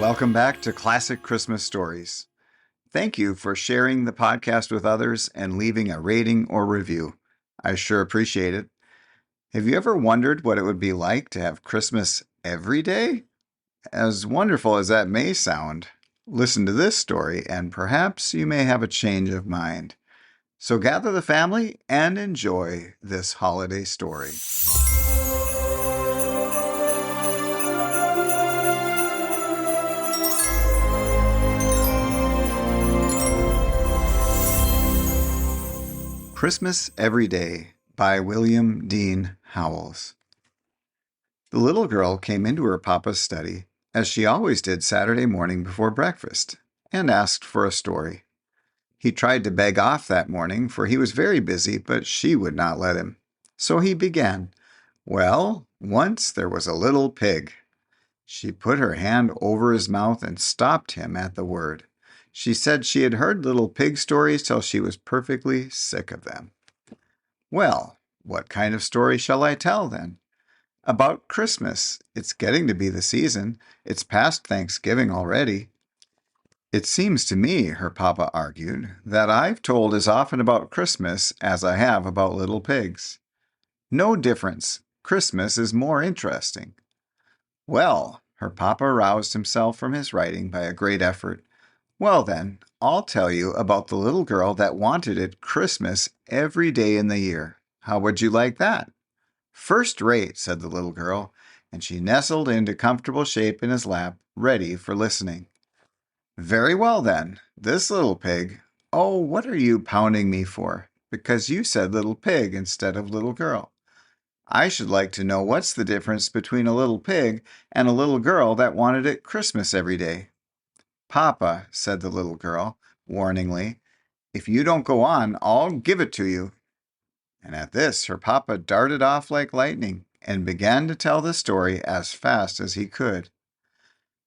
Welcome back to Classic Christmas Stories. Thank you for sharing the podcast with others and leaving a rating or review. I sure appreciate it. Have you ever wondered what it would be like to have Christmas every day? As wonderful as that may sound, listen to this story and perhaps you may have a change of mind. So gather the family and enjoy this holiday story. Christmas Every Day by William Dean Howells. The little girl came into her papa's study, as she always did Saturday morning before breakfast, and asked for a story. He tried to beg off that morning, for he was very busy, but she would not let him. So he began, "Well, once there was a little pig." She put her hand over his mouth and stopped him at the word. She said she had heard little pig stories till she was perfectly sick of them. "Well, what kind of story shall I tell, then?" "About Christmas. It's getting to be the season. It's past Thanksgiving already." "It seems to me," her papa argued, "that I've told as often about Christmas as I have about little pigs." "No difference. Christmas is more interesting." "Well," her papa roused himself from his writing by a great effort. "Well then, I'll tell you about the little girl that wanted it Christmas every day in the year. How would you like that?" "First rate," said the little girl, and she nestled into comfortable shape in his lap, ready for listening. "Very well then, this little pig—" "Oh, what are you pounding me for? Because you said little pig instead of little girl. I should like to know what's the difference between a little pig and a little girl that wanted it Christmas every day." "Papa," said the little girl, warningly, "if you don't go on, I'll give it to you." And at this, her papa darted off like lightning and began to tell the story as fast as he could.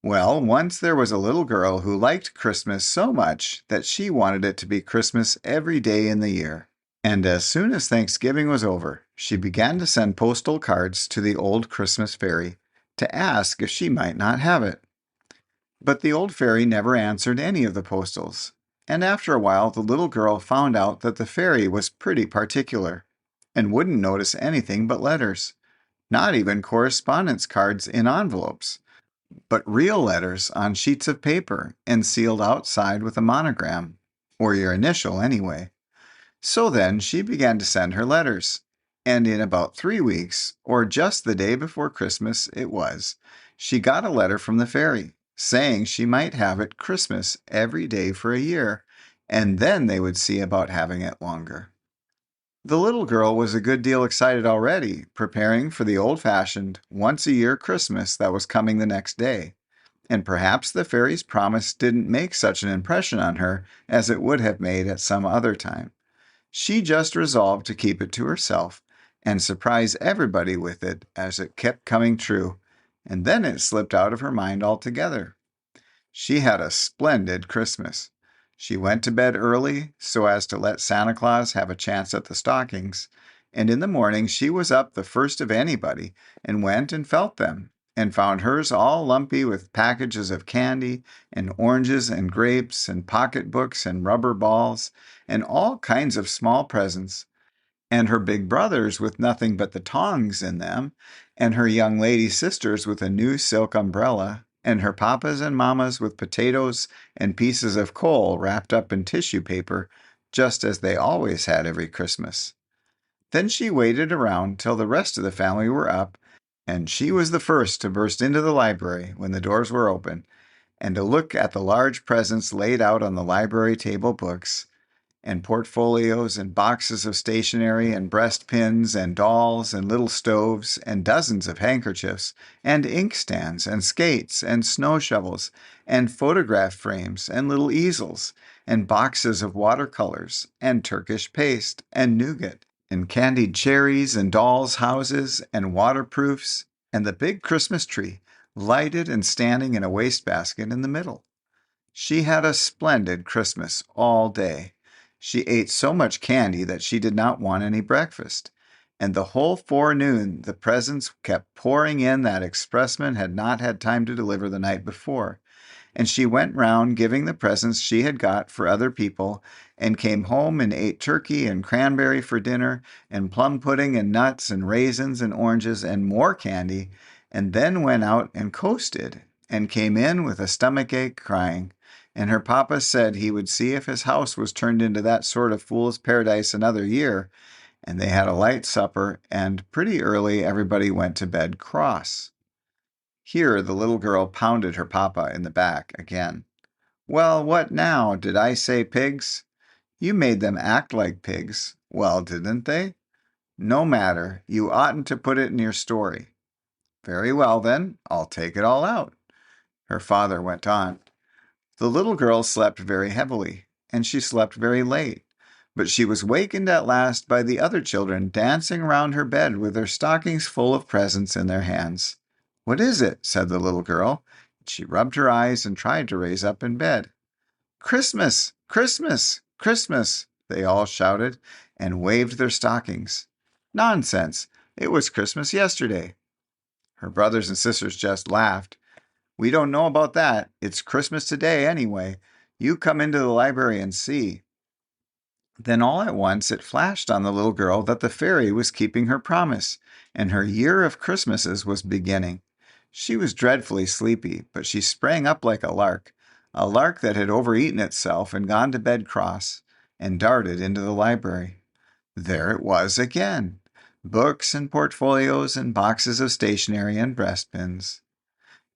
"Well, once there was a little girl who liked Christmas so much that she wanted it to be Christmas every day in the year. And as soon as Thanksgiving was over, she began to send postal cards to the old Christmas fairy to ask if she might not have it. But the old fairy never answered any of the postals, and after a while the little girl found out that the fairy was pretty particular, and wouldn't notice anything but letters, not even correspondence cards in envelopes, but real letters on sheets of paper and sealed outside with a monogram, or your initial anyway. So then she began to send her letters, and in about 3 weeks, or just the day before Christmas it was, she got a letter from the fairy, saying she might have it Christmas every day for a year, and then they would see about having it longer. The little girl was a good deal excited already, preparing for the old-fashioned, once-a-year Christmas that was coming the next day, and perhaps the fairy's promise didn't make such an impression on her as it would have made at some other time. She just resolved to keep it to herself and surprise everybody with it as it kept coming true, and then it slipped out of her mind altogether. She had a splendid Christmas. She went to bed early so as to let Santa Claus have a chance at the stockings, and in the morning she was up the first of anybody and went and felt them, and found hers all lumpy with packages of candy and oranges and grapes and pocketbooks and rubber balls and all kinds of small presents, and her big brothers with nothing but the tongs in them, and her young lady sisters with a new silk umbrella, and her papas and mammas with potatoes and pieces of coal wrapped up in tissue paper, just as they always had every Christmas. Then she waited around till the rest of the family were up, and she was the first to burst into the library when the doors were open, and to look at the large presents laid out on the library table books, and portfolios and boxes of stationery and breastpins and dolls and little stoves and dozens of handkerchiefs and inkstands and skates and snow shovels and photograph frames and little easels and boxes of watercolors and Turkish paste and nougat and candied cherries and dolls' houses and waterproofs and the big Christmas tree lighted and standing in a wastebasket in the middle. She had a splendid Christmas all day. She ate so much candy that she did not want any breakfast, And the whole forenoon the presents kept pouring in that expressman had not had time to deliver the night before. And she went round giving the presents she had got for other people, and came home and ate turkey and cranberry for dinner, and plum pudding and nuts and raisins and oranges and more candy, and then went out and coasted, and came in with a stomachache crying. And her papa said he would see if his house was turned into that sort of fool's paradise another year, and they had a light supper, and pretty early everybody went to bed cross. Here the little girl pounded her papa in the back again. Well, what now? Did I say pigs? You made them act like pigs. Well, didn't they? No matter. You oughtn't to put it in your story. Very well, then. I'll take it all out. Her father went on. The little girl slept very heavily, and she slept very late. But she was wakened at last by the other children dancing around her bed with their stockings full of presents in their hands. What is it? Said the little girl. She rubbed her eyes and tried to raise up in bed. Christmas! Christmas! Christmas! They all shouted and waved their stockings. Nonsense! It was Christmas yesterday. Her brothers and sisters just laughed. We don't know about that. It's Christmas today anyway. You come into the library and see. Then all at once it flashed on the little girl that the fairy was keeping her promise, and her year of Christmases was beginning. She was dreadfully sleepy, but she sprang up like a lark that had overeaten itself and gone to bed cross, and darted into the library. There it was again, books and portfolios and boxes of stationery and breastpins.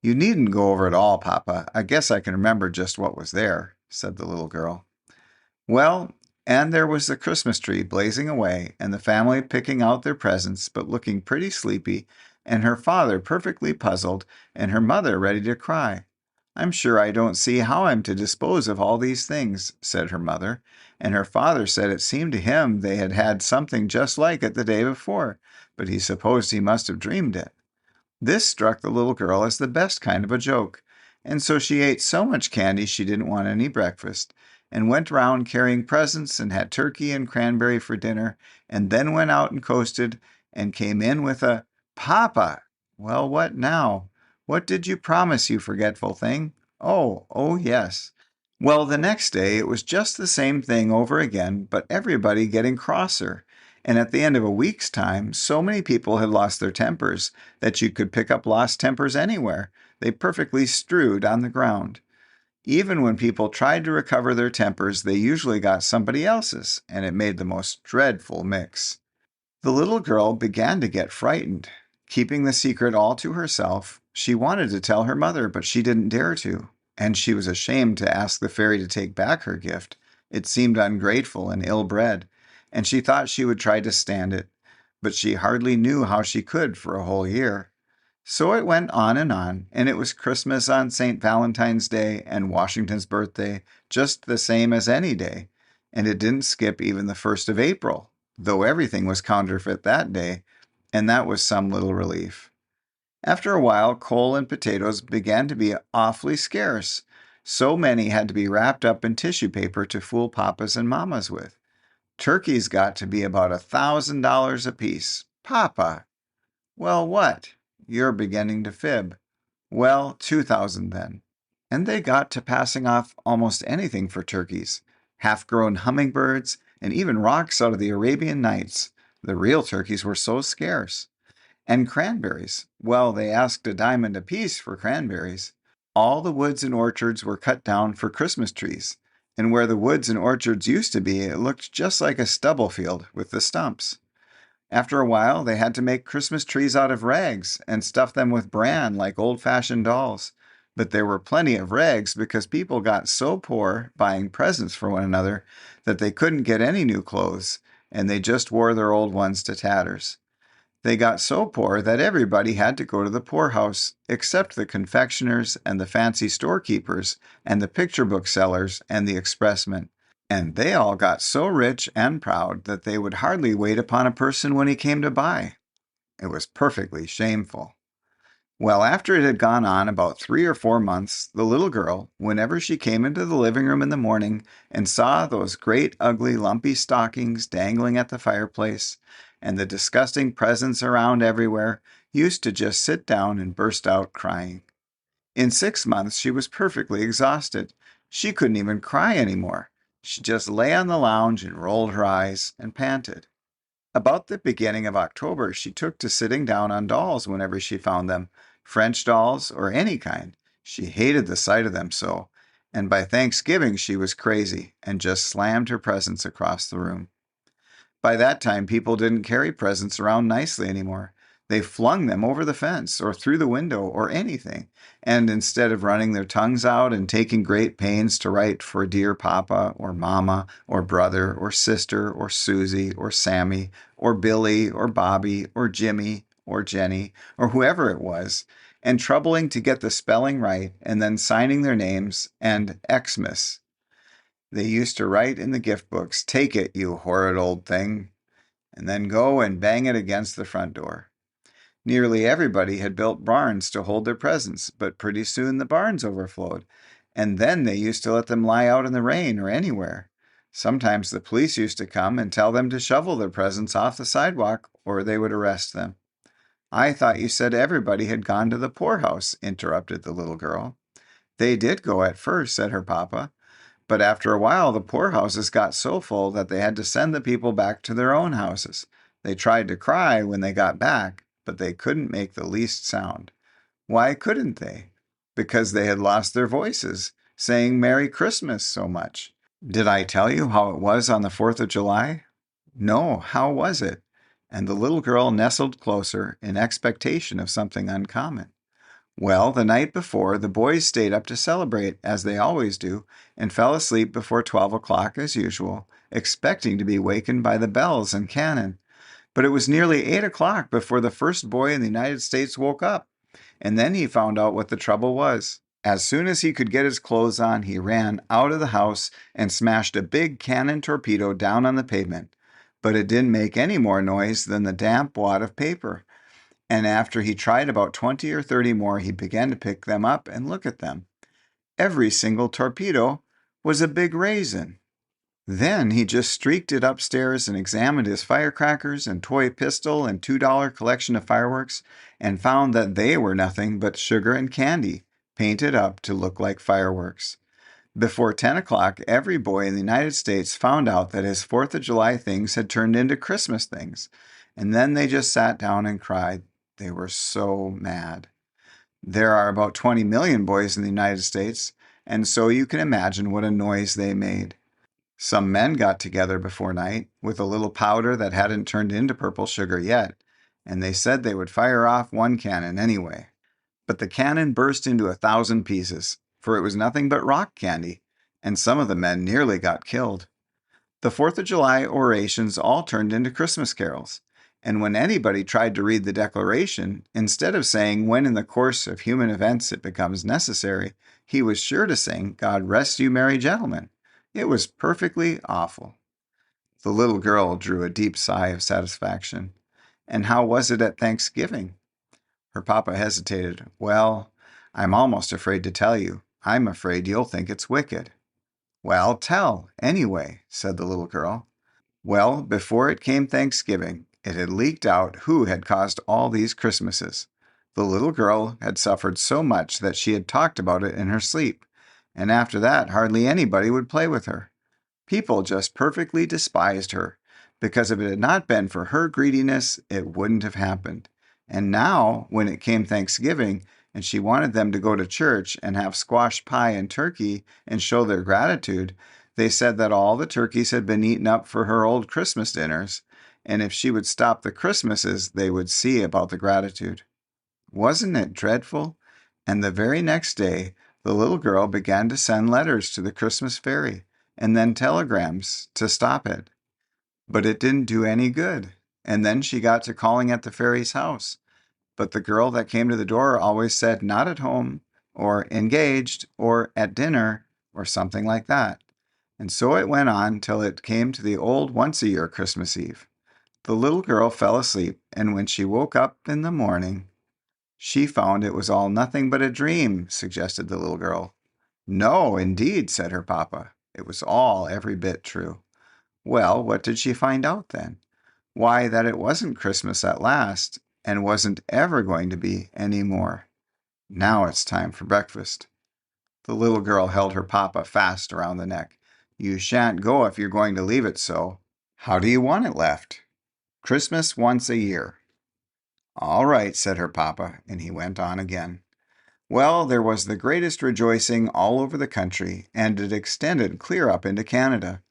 You needn't go over it all, Papa. I guess I can remember just what was there, said the little girl. Well, and there was the Christmas tree blazing away, and the family picking out their presents, but looking pretty sleepy, and her father perfectly puzzled, and her mother ready to cry. I'm sure I don't see how I'm to dispose of all these things, said her mother, and her father said it seemed to him they had had something just like it the day before, but he supposed he must have dreamed it. This struck the little girl as the best kind of a joke, and so she ate so much candy she didn't want any breakfast, and went round carrying presents and had turkey and cranberry for dinner, and then went out and coasted, and came in with a, Papa! Well, what now? What did you promise, you forgetful thing? Oh, yes. Well, the next day it was just the same thing over again, but everybody getting crosser. And at the end of a week's time, so many people had lost their tempers that you could pick up lost tempers anywhere. They perfectly strewed on the ground. Even when people tried to recover their tempers, they usually got somebody else's, and it made the most dreadful mix. The little girl began to get frightened. Keeping the secret all to herself, she wanted to tell her mother, but she didn't dare to, and she was ashamed to ask the fairy to take back her gift. It seemed ungrateful and ill-bred, and she thought she would try to stand it, but she hardly knew how she could for a whole year. So it went on, and it was Christmas on St. Valentine's Day and Washington's birthday, just the same as any day, and it didn't skip even the 1st of April, though everything was counterfeit that day, and that was some little relief. After a while, coal and potatoes began to be awfully scarce. So many had to be wrapped up in tissue paper to fool papas and mamas with. Turkeys got to be about $1,000 apiece. Papa! Well, what? You're beginning to fib. Well, 2,000 then. And they got to passing off almost anything for turkeys. Half-grown hummingbirds, and even rocks out of the Arabian Nights. The real turkeys were so scarce. And cranberries. Well, they asked a diamond apiece for cranberries. All the woods and orchards were cut down for Christmas trees, and where the woods and orchards used to be, it looked just like a stubble field with the stumps. After a while, they had to make Christmas trees out of rags and stuff them with bran like old-fashioned dolls. But there were plenty of rags because people got so poor buying presents for one another that they couldn't get any new clothes, and they just wore their old ones to tatters. They got so poor that everybody had to go to the poorhouse, except the confectioners and the fancy storekeepers and the picture book sellers and the expressmen. And they all got so rich and proud that they would hardly wait upon a person when he came to buy. It was perfectly shameful. Well, after it had gone on about 3 or 4 months, the little girl, whenever she came into the living room in the morning and saw those great, ugly, lumpy stockings dangling at the fireplace, and the disgusting presents around everywhere, used to just sit down and burst out crying. In 6 months, she was perfectly exhausted. She couldn't even cry anymore. She just lay on the lounge and rolled her eyes and panted. About the beginning of October, she took to sitting down on dolls whenever she found them, French dolls or any kind. She hated the sight of them so, and by Thanksgiving she was crazy and just slammed her presents across the room. By that time, people didn't carry presents around nicely anymore. They flung them over the fence or through the window or anything, and instead of running their tongues out and taking great pains to write for dear Papa or Mama or brother or sister or Susie or Sammy or Billy or Bobby or Jimmy or Jenny or whoever it was, and troubling to get the spelling right and then signing their names and Xmas, they used to write in the gift books, "Take it, you horrid old thing," and then go and bang it against the front door. Nearly everybody had built barns to hold their presents, but pretty soon the barns overflowed, and then they used to let them lie out in the rain or anywhere. Sometimes the police used to come and tell them to shovel their presents off the sidewalk, or they would arrest them. "I thought you said everybody had gone to the poorhouse," interrupted the little girl. "They did go at first," said her papa. "But after a while, the poorhouses got so full that they had to send the people back to their own houses. They tried to cry when they got back, but they couldn't make the least sound." Why couldn't they? Because they had lost their voices, saying Merry Christmas so much. Did I tell you how it was on the 4th of July? No, how was it? And the little girl nestled closer in expectation of something uncommon. Well, the night before, the boys stayed up to celebrate, as they always do, and fell asleep before 12 o'clock as usual, expecting to be wakened by the bells and cannon. But it was nearly 8 o'clock before the first boy in the United States woke up, and then he found out what the trouble was. As soon as he could get his clothes on, he ran out of the house and smashed a big cannon torpedo down on the pavement. But it didn't make any more noise than the damp wad of paper. And after he tried about 20 or 30 more, he began to pick them up and look at them. Every single torpedo was a big raisin. Then he just streaked it upstairs and examined his firecrackers and toy pistol and $2 collection of fireworks and found that they were nothing but sugar and candy, painted up to look like fireworks. Before 10 o'clock, every boy in the United States found out that his 4th of July things had turned into Christmas things, and then they just sat down and cried. They were so mad. There are about 20 million boys in the United States, and so you can imagine what a noise they made. Some men got together before night with a little powder that hadn't turned into purple sugar yet, and they said they would fire off one cannon anyway. But the cannon burst into 1,000 pieces, for it was nothing but rock candy, and some of the men nearly got killed. The 4th of July orations all turned into Christmas carols, and when anybody tried to read the Declaration, instead of saying when in the course of human events it becomes necessary, he was sure to sing, "God rest you merry gentlemen." It was perfectly awful. The little girl drew a deep sigh of satisfaction. "And how was it at Thanksgiving?" Her papa hesitated. "Well, I'm almost afraid to tell you. I'm afraid you'll think it's wicked." "Well, tell, anyway," said the little girl. Well, before it came Thanksgiving, it had leaked out who had caused all these Christmases. The little girl had suffered so much that she had talked about it in her sleep, and after that hardly anybody would play with her. People just perfectly despised her, because if it had not been for her greediness, it wouldn't have happened. And now, when it came Thanksgiving, and she wanted them to go to church and have squash pie and turkey and show their gratitude, they said that all the turkeys had been eaten up for her old Christmas dinners, and if she would stop the Christmases, they would see about the gratitude. Wasn't it dreadful? And the very next day, the little girl began to send letters to the Christmas fairy, and then telegrams to stop it. But it didn't do any good, and then she got to calling at the fairy's house. But the girl that came to the door always said "not at home," or "engaged," or "at dinner," or something like that. And so it went on till it came to the old once-a-year Christmas Eve. The little girl fell asleep, and when she woke up in the morning, she found it was all nothing but a dream, suggested the little girl. "No, indeed," said her papa. "It was all every bit true." "Well, what did she find out then?" Why, that it wasn't Christmas at last, and wasn't ever going to be any more. Now it's time for breakfast. The little girl held her papa fast around the neck. You shan't go if you're going to leave it so. How do you want it left? Christmas once a year. All right, said her papa, and he went on again. Well, there was the greatest rejoicing all over the country, and it extended clear up into Canada.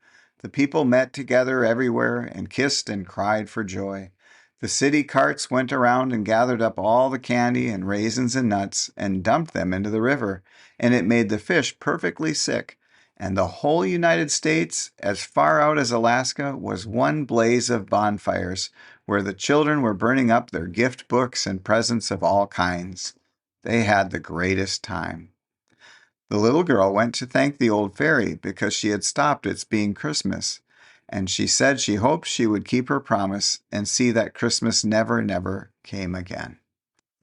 The people met together everywhere and kissed and cried for joy. The city carts went around and gathered up all the candy and raisins and nuts and dumped them into the river, and it made the fish perfectly sick. And the whole United States, as far out as Alaska, was one blaze of bonfires, where the children were burning up their gift books and presents of all kinds. They had the greatest time. The little girl went to thank the old fairy because she had stopped its being Christmas, and she said she hoped she would keep her promise and see that Christmas never came again.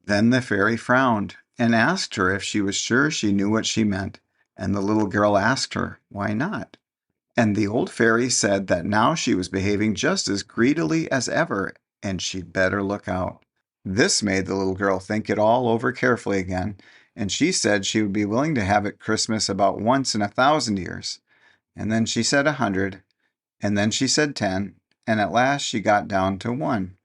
Then the fairy frowned and asked her if she was sure she knew what she meant, and the little girl asked her, why not? And the old fairy said that now she was behaving just as greedily as ever, and she'd better look out. This made the little girl think it all over carefully again, and she said she would be willing to have it Christmas about once in 1,000 years. And then she said 100, and then she said 10, and at last she got down to 1.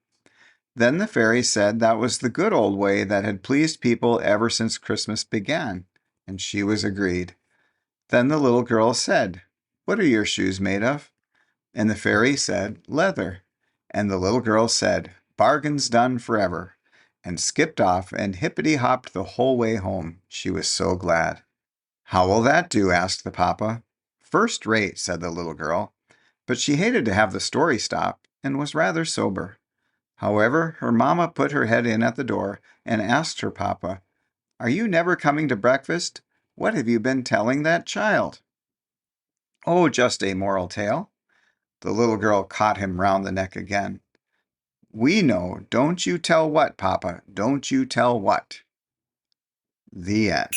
Then the fairy said that was the good old way that had pleased people ever since Christmas began, and she was agreed. Then the little girl said, what are your shoes made of? And the fairy said, leather. And the little girl said, bargain's done forever, and skipped off and hippity-hopped the whole way home. She was so glad. How will that do? Asked the papa. First rate, said the little girl, but she hated to have the story stop and was rather sober. However, her mamma put her head in at the door and asked her papa, are you never coming to breakfast? What have you been telling that child? Oh, just a moral tale. The little girl caught him round the neck again. We know. Don't you tell what, Papa? Don't you tell what? The end.